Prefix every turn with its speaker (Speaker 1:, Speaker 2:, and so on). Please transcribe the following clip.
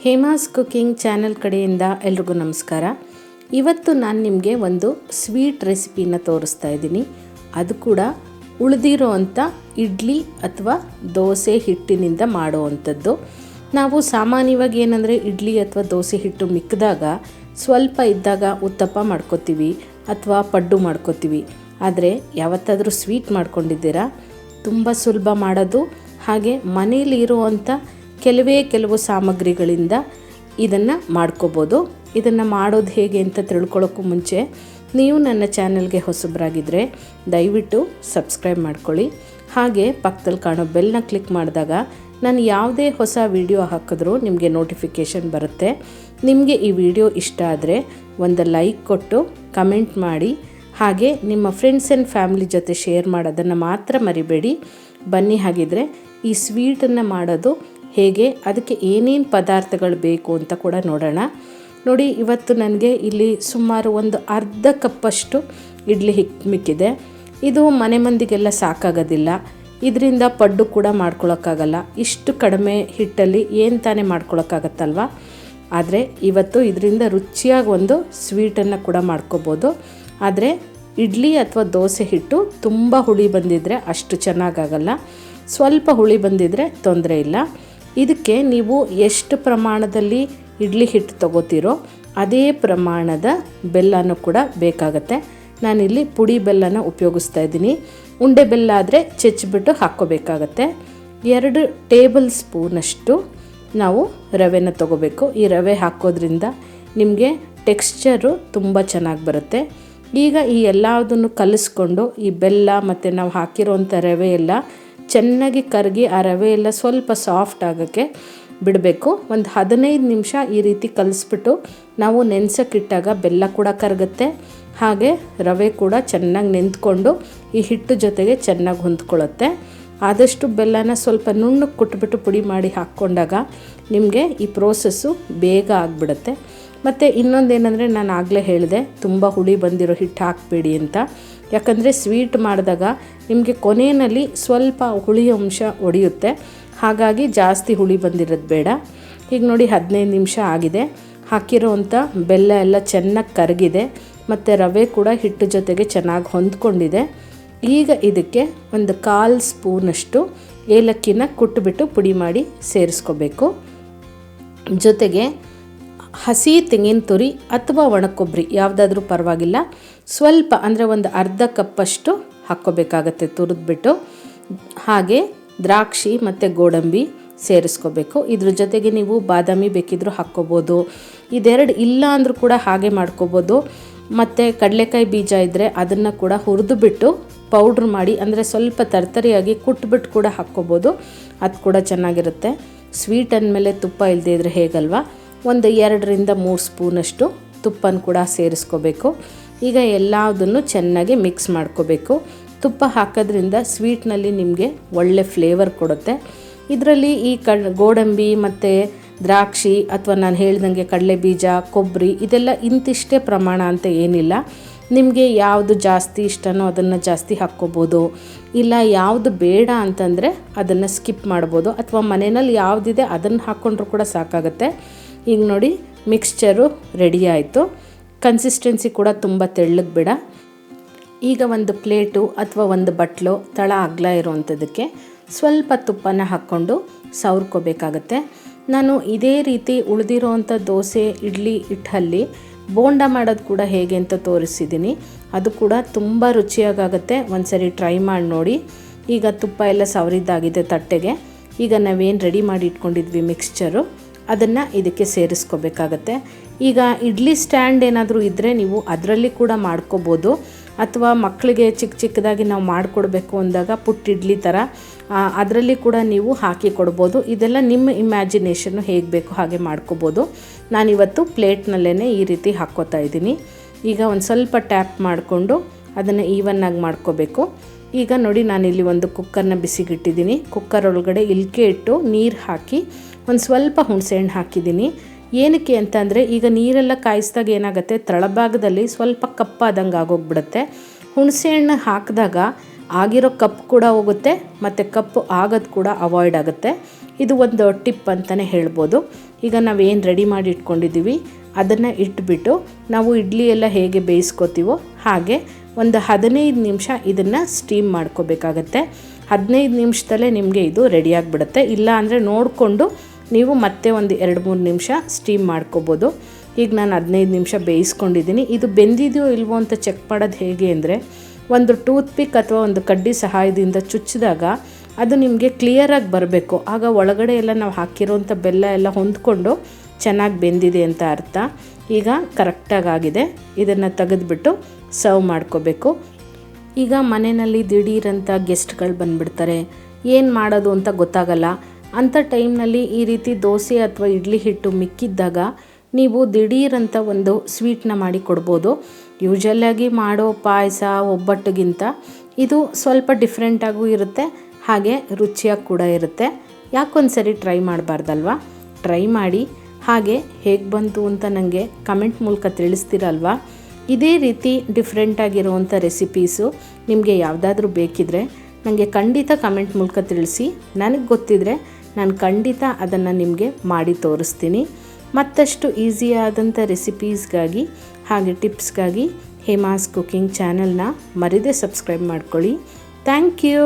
Speaker 1: Hema's cooking channel ಕಡೆಯಿಂದ ಎಲ್ರಿಗೂ ನಮಸ್ಕಾರ. ಇವತ್ತು ನಾನು ನಿಮಗೆ ಒಂದು ಸ್ವೀಟ್ ರೆಸಿಪಿನ ತೋರಿಸ್ತಾ ಇದ್ದೀನಿ. ಅದು ಕೂಡ ಉಳಿದಿರೋ ಅಂಥ ಇಡ್ಲಿ ಅಥವಾ ದೋಸೆ ಹಿಟ್ಟಿನಿಂದ ಮಾಡುವಂಥದ್ದು. ನಾವು ಸಾಮಾನ್ಯವಾಗಿ ಏನಂದರೆ ಇಡ್ಲಿ ಅಥವಾ ದೋಸೆ ಹಿಟ್ಟು ಮಿಕ್ಕಿದಾಗ ಸ್ವಲ್ಪ ಇದ್ದಾಗ ಉತ್ತಪ್ಪ ಮಾಡ್ಕೋತೀವಿ ಅಥವಾ ಪಡ್ಡು ಮಾಡ್ಕೋತೀವಿ. ಆದರೆ ಯಾವತ್ತಾದರೂ ಸ್ವೀಟ್ ಮಾಡ್ಕೊಂಡಿದ್ದೀರಾ? ತುಂಬ ಸುಲಭ ಮಾಡೋದು. ಹಾಗೆ ಮನೇಲಿ ಇರುವಂಥ ಕೆಲವು ಸಾಮಗ್ರಿಗಳಿಂದ ಇದನ್ನು ಮಾಡ್ಕೋಬೋದು. ಇದನ್ನು ಮಾಡೋದು ಹೇಗೆ ಅಂತ ತಿಳ್ಕೊಳ್ಳೋಕ್ಕೂ ಮುಂಚೆ ನೀವು ನನ್ನ ಚಾನಲ್ಗೆ ಹೊಸಬರಾಗಿದ್ದರೆ ದಯವಿಟ್ಟು ಸಬ್ಸ್ಕ್ರೈಬ್ ಮಾಡ್ಕೊಳ್ಳಿ. ಹಾಗೆ ಪಕ್ಕದಲ್ಲಿ ಕಾಣೋ ಬೆಲ್ನ ಕ್ಲಿಕ್ ಮಾಡಿದಾಗ ನಾನು ಯಾವುದೇ ಹೊಸ ವಿಡಿಯೋ ಹಾಕಿದ್ರೂ ನಿಮಗೆ ನೋಟಿಫಿಕೇಷನ್ ಬರುತ್ತೆ. ನಿಮಗೆ ಈ ವಿಡಿಯೋ ಇಷ್ಟ ಆದರೆ ಒಂದು ಲೈಕ್ ಕೊಟ್ಟು ಕಮೆಂಟ್ ಮಾಡಿ. ಹಾಗೆ ನಿಮ್ಮ ಫ್ರೆಂಡ್ಸ್ ಆ್ಯಂಡ್ ಫ್ಯಾಮಿಲಿ ಜೊತೆ ಶೇರ್ ಮಾಡೋದನ್ನು ಮಾತ್ರ ಮರಿಬೇಡಿ. ಬನ್ನಿ ಹಾಗಿದ್ರೆ ಈ ಸ್ವೀಟನ್ನು ಮಾಡೋದು ಹೇಗೆ, ಅದಕ್ಕೆ ಏನೇನು ಪದಾರ್ಥಗಳು ಬೇಕು ಅಂತ ಕೂಡ ನೋಡೋಣ. ನೋಡಿ, ಇವತ್ತು ನನಗೆ ಇಲ್ಲಿ ಸುಮಾರು ಒಂದು ಅರ್ಧ ಕಪ್ಪಷ್ಟು ಇಡ್ಲಿ ಹಿಟ್ಟು ಮಿಕ್ಕಿದೆ. ಇದು ಮನೆ ಮಂದಿಗೆಲ್ಲ ಸಾಕಾಗೋದಿಲ್ಲ. ಇದರಿಂದ ಪಡ್ಡು ಕೂಡ ಮಾಡ್ಕೊಳಕ್ಕಾಗಲ್ಲ. ಇಷ್ಟು ಕಡಿಮೆ ಹಿಟ್ಟಲ್ಲಿ ಏನು ತಾನೇ ಮಾಡ್ಕೊಳಕ್ಕಾಗತ್ತಲ್ವ. ಆದರೆ ಇವತ್ತು ಇದರಿಂದ ರುಚಿಯಾಗಿ ಒಂದು ಸ್ವೀಟನ್ನು ಕೂಡ ಮಾಡ್ಕೋಬೋದು. ಆದರೆ ಇಡ್ಲಿ ಅಥವಾ ದೋಸೆ ಹಿಟ್ಟು ತುಂಬ ಹುಳಿ ಬಂದಿದ್ದರೆ ಅಷ್ಟು ಚೆನ್ನಾಗಾಗಲ್ಲ. ಸ್ವಲ್ಪ ಹುಳಿ ಬಂದಿದ್ದರೆ ತೊಂದರೆ ಇಲ್ಲ. ಇದಕ್ಕೆ ನೀವು ಎಷ್ಟು ಪ್ರಮಾಣದಲ್ಲಿ ಇಡ್ಲಿ ಹಿಟ್ಟು ತೊಗೋತೀರೋ ಅದೇ ಪ್ರಮಾಣದ ಬೆಲ್ಲನೂ ಕೂಡ ಬೇಕಾಗತ್ತೆ. ನಾನಿಲ್ಲಿ ಪುಡಿ ಬೆಲ್ಲನ ಉಪಯೋಗಿಸ್ತಾ ಇದ್ದೀನಿ. ಉಂಡೆ ಬೆಲ್ಲ ಆದರೆ ಚೆಚ್ಚಿಬಿಟ್ಟು ಹಾಕ್ಕೋಬೇಕಾಗತ್ತೆ. 2 ಟೇಬಲ್ ಸ್ಪೂನಷ್ಟು ನಾವು ರವೆನ ತೊಗೋಬೇಕು. ಈ ರವೆ ಹಾಕೋದ್ರಿಂದ ನಿಮಗೆ ಟೆಕ್ಸ್ಚರು ತುಂಬ ಚೆನ್ನಾಗಿ ಬರುತ್ತೆ. ಈಗ ಈ ಎಲ್ಲದನ್ನು ಕಲಿಸ್ಕೊಂಡು ಈ ಬೆಲ್ಲ ಮತ್ತು ನಾವು ಹಾಕಿರೋಂಥ ರವೆ ಎಲ್ಲ ಚೆನ್ನಾಗಿ ಕರಗಿ ಆ ರವೆ ಎಲ್ಲ ಸ್ವಲ್ಪ ಸಾಫ್ಟ್ ಆಗೋಕ್ಕೆ ಬಿಡಬೇಕು. ಒಂದು 15 ನಿಮಿಷ ಈ ರೀತಿ ಕಲಿಸ್ಬಿಟ್ಟು ನಾವು ನೆನೆಸೋಕ್ಕಿಟ್ಟಾಗ ಬೆಲ್ಲ ಕೂಡ ಕರಗುತ್ತೆ. ಹಾಗೆ ರವೆ ಕೂಡ ಚೆನ್ನಾಗಿ ನೆಂದ್ಕೊಂಡು ಈ ಹಿಟ್ಟು ಜೊತೆಗೆ ಚೆನ್ನಾಗಿ ಹೊಂದ್ಕೊಳ್ಳುತ್ತೆ. ಆದಷ್ಟು ಬೆಲ್ಲನ ಸ್ವಲ್ಪ ನುಣ್ಣಗೆ ಕುಟ್ಬಿಟ್ಟು ಪುಡಿ ಮಾಡಿ ಹಾಕ್ಕೊಂಡಾಗ ನಿಮಗೆ ಈ ಪ್ರೋಸೆಸ್ಸು ಬೇಗ ಆಗಿಬಿಡುತ್ತೆ. ಮತ್ತು ಇನ್ನೊಂದೇನೆಂದರೆ, ನಾನು ಆಗಲೇ ಹೇಳಿದೆ ತುಂಬ ಹುಳಿ ಬಂದಿರೋ ಹಿಟ್ಟು ಹಾಕಬೇಡಿ ಅಂತ. ಯಾಕಂದರೆ ಸ್ವೀಟ್ ಮಾಡಿದಾಗ ನಿಮಗೆ ಕೊನೆಯಲ್ಲಿ ಸ್ವಲ್ಪ ಹುಳಿ ಅಂಶ ಒಡೆಯುತ್ತೆ. ಹಾಗಾಗಿ ಜಾಸ್ತಿ ಹುಳಿ ಬಂದಿರೋದು ಬೇಡ. ಈಗ ನೋಡಿ 15 ನಿಮಿಷ ಆಗಿದೆ. ಹಾಕಿರೋವಂಥ ಬೆಲ್ಲ ಎಲ್ಲ ಚೆನ್ನಾಗಿ ಕರಗಿದೆ ಮತ್ತು ರವೆ ಕೂಡ ಹಿಟ್ಟು ಜೊತೆಗೆ ಚೆನ್ನಾಗಿ ಹೊಂದ್ಕೊಂಡಿದೆ. ಈಗ ಇದಕ್ಕೆ ಒಂದು 1/4 ಸ್ಪೂನಷ್ಟು ಏಲಕ್ಕಿನ ಕುಟ್ಬಿಟ್ಟು ಪುಡಿ ಮಾಡಿ ಸೇರಿಸ್ಕೋಬೇಕು. ಜೊತೆಗೆ ಹಸಿ ತೆಂಗಿನ ತುರಿ ಅಥವಾ ಒಣಕೊಬ್ಬರಿ ಯಾವುದಾದ್ರೂ ಪರವಾಗಿಲ್ಲ, ಸ್ವಲ್ಪ ಅಂದರೆ ಒಂದು ಅರ್ಧ ಕಪ್ಪಷ್ಟು ಹಾಕ್ಕೋಬೇಕಾಗತ್ತೆ ತುರಿದ್ಬಿಟ್ಟು. ಹಾಗೆ ದ್ರಾಕ್ಷಿ ಮತ್ತು ಗೋಡಂಬಿ ಸೇರಿಸ್ಕೋಬೇಕು. ಇದ್ರ ಜೊತೆಗೆ ನೀವು ಬಾದಾಮಿ ಬೇಕಿದ್ರೂ ಹಾಕ್ಕೋಬೋದು. ಇದೆರಡು ಇಲ್ಲ ಅಂದರೂ ಕೂಡ ಹಾಗೆ ಮಾಡ್ಕೋಬೋದು. ಮತ್ತು ಕಡಲೆಕಾಯಿ ಬೀಜ ಇದ್ದರೆ ಅದನ್ನು ಕೂಡ ಹುರಿದುಬಿಟ್ಟು ಪೌಡ್ರ್ ಮಾಡಿ, ಅಂದರೆ ಸ್ವಲ್ಪ ತರ್ತರಿಯಾಗಿ ಕುಟ್ಬಿಟ್ಟು ಕೂಡ ಹಾಕ್ಕೋಬೋದು. ಅದು ಕೂಡ ಚೆನ್ನಾಗಿರುತ್ತೆ. ಸ್ವೀಟ್ ಅಂದಮೇಲೆ ತುಪ್ಪ ಇಲ್ಲದೇ ಇದ್ದರೆ ಹೇಗಲ್ವಾ. ಒಂದು 2ರಿಂದ 3 ಸ್ಪೂನಷ್ಟು ತುಪ್ಪನ ಕೂಡ ಸೇರಿಸ್ಕೋಬೇಕು. ಈಗ ಎಲ್ಲದನ್ನು ಚೆನ್ನಾಗಿ ಮಿಕ್ಸ್ ಮಾಡ್ಕೋಬೇಕು. ತುಪ್ಪ ಹಾಕೋದ್ರಿಂದ ಸ್ವೀಟ್ನಲ್ಲಿ ನಿಮಗೆ ಒಳ್ಳೆ ಫ್ಲೇವರ್ ಕೊಡುತ್ತೆ. ಇದರಲ್ಲಿ ಈ ಗೋಡಂಬಿ ಮತ್ತು ದ್ರಾಕ್ಷಿ ಅಥವಾ ನಾನು ಹೇಳ್ದಂಗೆ ಕಡಲೆ ಬೀಜ, ಕೊಬ್ಬರಿ ಇದೆಲ್ಲ ಇಂತಿಷ್ಟೇ ಪ್ರಮಾಣ ಅಂತ ಏನಿಲ್ಲ. ನಿಮಗೆ ಯಾವುದು ಜಾಸ್ತಿ ಇಷ್ಟನೋ ಅದನ್ನು ಜಾಸ್ತಿ ಹಾಕ್ಕೋಬೋದು. ಇಲ್ಲ ಯಾವುದು ಬೇಡ ಅಂತಂದರೆ ಅದನ್ನು ಸ್ಕಿಪ್ ಮಾಡ್ಬೋದು. ಅಥವಾ ಮನೆಯಲ್ಲಿ ಯಾವುದಿದೆ ಅದನ್ನು ಹಾಕ್ಕೊಂಡ್ರೂ ಕೂಡ ಸಾಕಾಗುತ್ತೆ. ಈಗ ನೋಡಿ, ಮಿಕ್ಸ್ಚರು ರೆಡಿ ಆಯಿತು. ಕನ್ಸಿಸ್ಟೆನ್ಸಿ ಕೂಡ ತುಂಬ ತೆಳ್ಳಗೆ ಬೇಡ. ಈಗ ಒಂದು ಪ್ಲೇಟು ಅಥವಾ ಒಂದು ಬಟ್ಲು ತಳ ಅಗಲ ಇರೋವಂಥದ್ದಕ್ಕೆ ಸ್ವಲ್ಪ ತುಪ್ಪನ ಹಾಕ್ಕೊಂಡು ಸವರ್ಕೋಬೇಕಾಗತ್ತೆ. ನಾನು ಇದೇ ರೀತಿ ಉಳಿದಿರೋವಂಥ ದೋಸೆ ಇಡ್ಲಿ ಹಿಟ್ಟಲ್ಲಿ ಬೋಂಡ ಮಾಡೋದು ಕೂಡ ಹೇಗೆ ಅಂತ ತೋರಿಸಿದ್ದೀನಿ. ಅದು ಕೂಡ ತುಂಬ ರುಚಿಯಾಗುತ್ತೆ. ಒಂದ್ಸರಿ ಟ್ರೈ ಮಾಡಿ ನೋಡಿ. ಈಗ ತುಪ್ಪ ಎಲ್ಲ ಸವರಿದ್ದಾಗಿದೆ ತಟ್ಟೆಗೆ. ಈಗ ನಾವೇನು ರೆಡಿ ಮಾಡಿ ಇಟ್ಕೊಂಡಿದ್ವಿ ಮಿಕ್ಸ್ಚರು, ಅದನ್ನು ಇದಕ್ಕೆ ಸೇರಿಸ್ಕೋಬೇಕಾಗತ್ತೆ. ಈಗ ಇಡ್ಲಿ ಸ್ಟ್ಯಾಂಡ್ ಏನಾದರೂ ಇದ್ದರೆ ನೀವು ಅದರಲ್ಲಿ ಕೂಡ ಮಾಡ್ಕೋಬೋದು. ಅಥವಾ ಮಕ್ಕಳಿಗೆ ಚಿಕ್ಕದಾಗಿ ನಾವು ಮಾಡಿಕೊಡ್ಬೇಕು ಅಂದಾಗ ಪುಟ್ಟ ಇಡ್ಲಿ ಥರ ಅದರಲ್ಲಿ ಕೂಡ ನೀವು ಹಾಕಿ ಕೊಡ್ಬೋದು. ಇದೆಲ್ಲ ನಿಮ್ಮ ಇಮ್ಯಾಜಿನೇಷನ್ನು ಹೇಗೆ ಬೇಕೋ ಹಾಗೆ ಮಾಡ್ಕೋಬೋದು. ನಾನಿವತ್ತು ಪ್ಲೇಟ್ನಲ್ಲೇ ಈ ರೀತಿ ಹಾಕ್ಕೋತಾ ಇದ್ದೀನಿ. ಈಗ ಒಂದು ಸ್ವಲ್ಪ ಟ್ಯಾಪ್ ಮಾಡಿಕೊಂಡು ಅದನ್ನು ಈವನ್ನಾಗಿ ಮಾಡ್ಕೋಬೇಕು. ಈಗ ನೋಡಿ, ನಾನಿಲ್ಲಿ ಒಂದು ಕುಕ್ಕರ್ನ ಬಿಸಿಗಿಟ್ಟಿದ್ದೀನಿ. ಕುಕ್ಕರ್ ಒಳಗಡೆ ಇಲ್ಕೆ ಇಟ್ಟು ನೀರು ಹಾಕಿ ಒಂದು ಸ್ವಲ್ಪ ಹುಣಸೆಹಣ್ಣು ಹಾಕಿದ್ದೀನಿ. ಏನಕ್ಕೆ ಅಂತಂದರೆ, ಈಗ ನೀರೆಲ್ಲ ಕಾಯಿಸಿದಾಗ ಏನಾಗುತ್ತೆ, ತಳಭಾಗದಲ್ಲಿ ಸ್ವಲ್ಪ ಕಪ್ಪಾದಂಗೆ ಆಗೋಗ್ಬಿಡುತ್ತೆ. ಹುಣಸೆಹಣ್ಣು ಹಾಕಿದಾಗ ಆಗಿರೋ ಕಪ್ ಕೂಡ ಹೋಗುತ್ತೆ ಮತ್ತು ಕಪ್ಪು ಆಗೋದು ಕೂಡ ಅವಾಯ್ಡ್ ಆಗುತ್ತೆ. ಇದು ಒಂದು ಟಿಪ್ ಅಂತಲೇ ಹೇಳ್ಬೋದು. ಈಗ ನಾವೇನು ರೆಡಿ ಮಾಡಿ ಇಟ್ಕೊಂಡಿದ್ದೀವಿ ಅದನ್ನು ಇಟ್ಬಿಟ್ಟು ನಾವು ಇಡ್ಲಿ ಎಲ್ಲ ಹೇಗೆ ಬೇಯಿಸ್ಕೋತೀವೋ ಹಾಗೆ ಒಂದು 15 ನಿಮಿಷ ಇದನ್ನು ಸ್ಟೀಮ್ ಮಾಡ್ಕೋಬೇಕಾಗತ್ತೆ. 15 ನಿಮಿಷದಲ್ಲೇ ನಿಮಗೆ ಇದು ರೆಡಿಯಾಗಿಬಿಡುತ್ತೆ. ಇಲ್ಲ ಅಂದರೆ ನೋಡಿಕೊಂಡು ನೀವು ಮತ್ತೆ ಒಂದು 2-3 ನಿಮಿಷ ಸ್ಟೀಮ್ ಮಾಡ್ಕೋಬೋದು. ಈಗ ನಾನು 15 ನಿಮಿಷ ಬೇಯಿಸ್ಕೊಂಡಿದ್ದೀನಿ. ಇದು ಬೆಂದಿದೆಯೋ ಇಲ್ವೋ ಅಂತ ಚೆಕ್ ಮಾಡೋದು ಹೇಗೆ ಅಂದರೆ, ಒಂದು ಟೂತ್ ಪಿಕ್ ಅಥವಾ ಒಂದು ಕಡ್ಡಿ ಸಹಾಯದಿಂದ ಚುಚ್ಚಿದಾಗ ಅದು ನಿಮಗೆ ಕ್ಲಿಯರಾಗಿ ಬರಬೇಕು. ಆಗ ಒಳಗಡೆ ಎಲ್ಲ ನಾವು ಹಾಕಿರೋಂಥ ಬೆಲ್ಲ ಎಲ್ಲ ಹೊಂದ್ಕೊಂಡು ಚೆನ್ನಾಗಿ ಬೆಂದಿದೆ ಅಂತ ಅರ್ಥ. ಈಗ ಕರೆಕ್ಟಾಗಿದೆ. ಇದನ್ನು ತೆಗೆದುಬಿಟ್ಟು ಸರ್ವ್ ಮಾಡ್ಕೋಬೇಕು. ಈಗ ಮನೆಯಲ್ಲಿ ದಿಢೀರಂತ ಗೆಸ್ಟ್ಗಳು ಬಂದುಬಿಡ್ತಾರೆ, ಏನು ಮಾಡೋದು ಅಂತ ಗೊತ್ತಾಗಲ್ಲ. ಅಂಥ ಟೈಮ್ನಲ್ಲಿ ಈ ರೀತಿ ದೋಸೆ ಅಥವಾ ಇಡ್ಲಿ ಹಿಟ್ಟು ಮಿಕ್ಕಿದ್ದಾಗ ನೀವು ದಿಢೀರಂತ ಒಂದು ಸ್ವೀಟ್ನ ಮಾಡಿ ಕೊಡ್ಬೋದು. ಯೂಶಲಾಗಿ ಮಾಡೋ ಪಾಯಸ ಒಬ್ಬಟ್ಟಿಗಿಂತ ಇದು ಸ್ವಲ್ಪ ಡಿಫ್ರೆಂಟಾಗೂ ಇರುತ್ತೆ, ಹಾಗೆ ರುಚಿಯಾಗಿ ಕೂಡ ಇರುತ್ತೆ. ಯಾಕೊಂದು ಸರಿ ಟ್ರೈ ಮಾಡಬಾರ್ದಲ್ವಾ? ಟ್ರೈ ಮಾಡಿ, ಹಾಗೆ ಹೇಗೆ ಬಂತು ಅಂತ ನನಗೆ ಕಮೆಂಟ್ ಮೂಲಕ ತಿಳಿಸ್ತೀರಲ್ವಾ? ಇದೇ ರೀತಿ ಡಿಫ್ರೆಂಟಾಗಿರುವಂಥ ರೆಸಿಪೀಸು ನಿಮಗೆ ಯಾವುದಾದ್ರೂ ಬೇಕಿದ್ದರೆ ನನಗೆ ಖಂಡಿತ ಕಮೆಂಟ್ ಮೂಲಕ ತಿಳಿಸಿ. ನನಗೆ ಗೊತ್ತಿದ್ದರೆ ನಾನು ಖಂಡಿತ ಅದನ್ನು ನಿಮಗೆ ಮಾಡಿ ತೋರಿಸ್ತೀನಿ. ಮತ್ತಷ್ಟು ಈಸಿಯಾದಂಥ ರೆಸಿಪೀಸ್ಗಾಗಿ ಹಾಗೆ ಟಿಪ್ಸ್ಗಾಗಿ ಹೇಮಾಸ್ ಕುಕಿಂಗ್ ಚಾನಲ್ನ ಮರೀದೆ ಸಬ್ಸ್ಕ್ರೈಬ್ ಮಾಡ್ಕೊಳ್ಳಿ. Thank you.